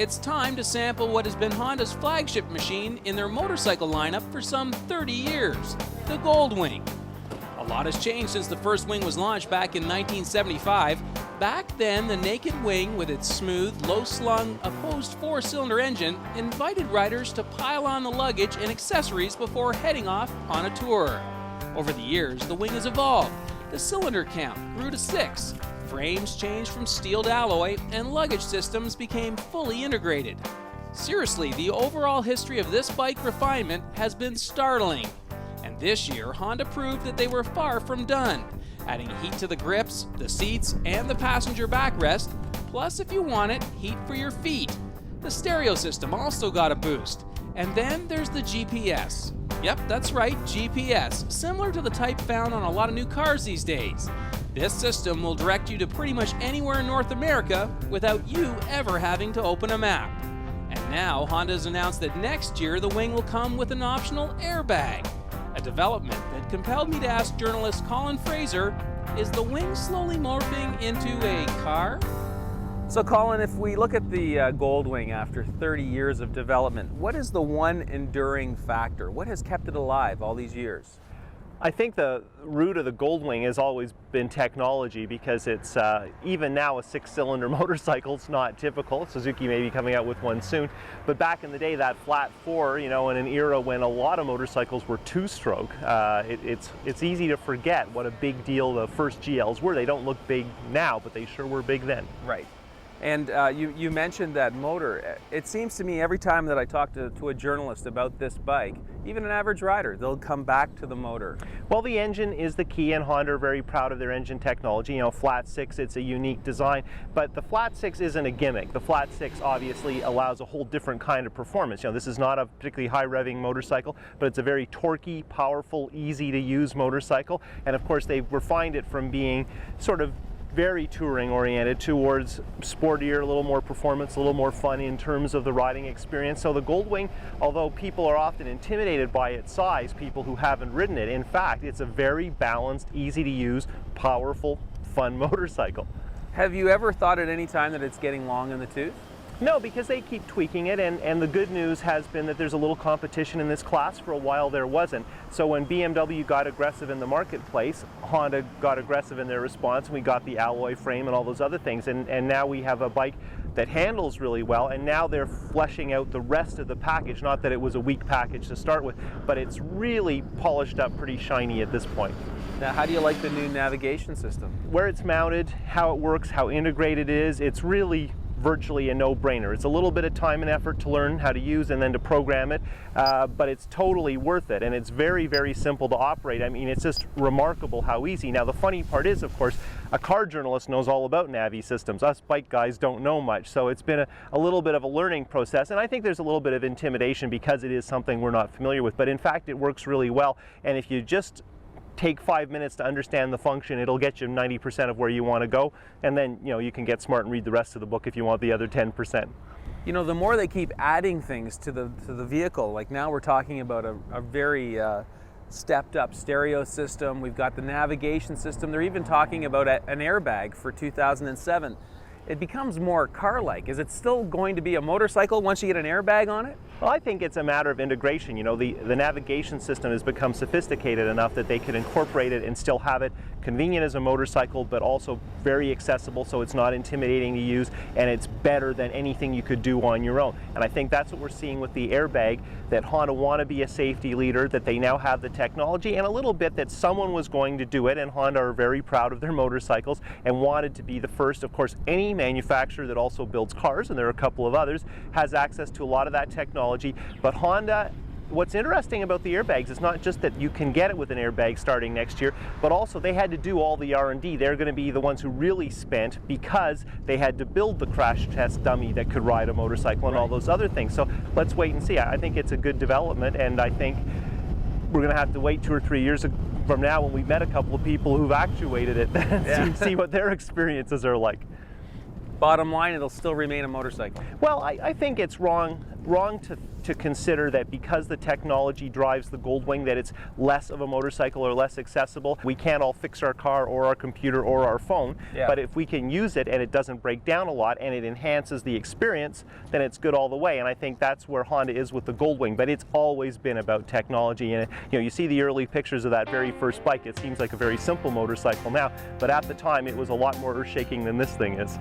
it's time to sample what has been Honda's flagship machine in their motorcycle lineup for some 30 years, the Goldwing. A lot has changed since the first wing was launched back in 1975. Back then, the naked wing with its smooth, low-slung, opposed four-cylinder engine invited riders to pile on the luggage and accessories before heading off on a tour. Over the years, the wing has evolved. The cylinder count grew to 6. Frames changed from steel to alloy, and luggage systems became fully integrated. Seriously, the overall history of this bike refinement has been startling. And this year, Honda proved that they were far from done, adding heat to the grips, the seats, and the passenger backrest, plus, if you want it, heat for your feet. The stereo system also got a boost. And then there's the GPS. Yep, that's right, GPS, similar to the type found on a lot of new cars these days. This system will direct you to pretty much anywhere in North America without you ever having to open a map. And now Honda has announced that next year the wing will come with an optional airbag. A development that compelled me to ask journalist Colin Fraser, is the wing slowly morphing into a car? So Colin, if we look at the Goldwing after 30 years of development, what is the one enduring factor? What has kept it alive all these years? I think the root of the Goldwing has always been technology, because it's even now a 6-cylinder motorcycle. It's not typical. Suzuki may be coming out with one soon, but back in the day, that flat 4, in an era when a lot of motorcycles were 2-stroke, it's easy to forget what a big deal the first GLs were. They don't look big now, but they sure were big then. Right. And you mentioned that motor. It seems to me every time that I talk to a journalist about this bike, even an average rider, they'll come back to the motor. Well, the engine is the key, and Honda are very proud of their engine technology. Flat 6, it's a unique design, but the flat 6 isn't a gimmick. The flat 6 obviously allows a whole different kind of performance. This is not a particularly high revving motorcycle, but it's a very torquey, powerful, easy to use motorcycle. And of course, they've refined it from being sort of very touring oriented towards sportier, a little more performance, a little more fun in terms of the riding experience. So the Goldwing, although people are often intimidated by its size, people who haven't ridden it, in fact, it's a very balanced, easy to use, powerful, fun motorcycle. Have you ever thought at any time that it's getting long in the tooth? No, because they keep tweaking it, and the good news has been that there's a little competition in this class. For a while there wasn't. So when BMW got aggressive in the marketplace, Honda got aggressive in their response, and we got the alloy frame and all those other things, and now we have a bike that handles really well, and now they're fleshing out the rest of the package. Not that it was a weak package to start with, but it's really polished up, pretty shiny at this point. Now, how do you like the new navigation system? Where it's mounted, how it works, how integrated it is, it's really virtually a no-brainer. It's a little bit of time and effort to learn how to use and then to program it, but it's totally worth it, and it's very, very simple to operate. I mean, it's just remarkable how easy. Now, the funny part is, of course, a car journalist knows all about Navi systems. Us bike guys don't know much, so it's been a little bit of a learning process, and I think there's a little bit of intimidation because it is something we're not familiar with, but in fact, it works really well, and if you just take 5 minutes to understand the function, it'll get you 90% of where you want to go, and then you can get smart and read the rest of the book if you want the other 10%. The more they keep adding things to the vehicle, like now we're talking about a very stepped up stereo system. We've got the navigation system. They're even talking about an airbag for 2007. It becomes more car-like. Is it still going to be a motorcycle once you get an airbag on it? Well, I think it's a matter of integration. The navigation system has become sophisticated enough that they could incorporate it and still have it convenient as a motorcycle, but also very accessible, so it's not intimidating to use, and it's better than anything you could do on your own. And I think that's what we're seeing with the airbag, that Honda want to be a safety leader, that they now have the technology, and a little bit that someone was going to do it, and Honda are very proud of their motorcycles and wanted to be the first. Of course, any manufacturer that also builds cars, and there are a couple of others, has access to a lot of that technology, but Honda, what's interesting about the airbags is not just that you can get it with an airbag starting next year, but also they had to do all the R&D. They're going to be the ones who really spent, because they had to build the crash test dummy that could ride a motorcycle and all those other things. So let's wait and see. I think it's a good development, and I think we're going to have to wait 2 or 3 years from now when we've met a couple of people who've actuated it and see what their experiences are like. bottom line, it'll still remain a motorcycle. Well, I think it's wrong to consider that because the technology drives the Goldwing that it's less of a motorcycle or less accessible. We can't all fix our car or our computer or our phone, but if we can use it and it doesn't break down a lot and it enhances the experience, then it's good all the way. And I think that's where Honda is with the Goldwing, but it's always been about technology. And you see the early pictures of that very first bike, it seems like a very simple motorcycle now, but at the time it was a lot more earth-shaking than this thing is.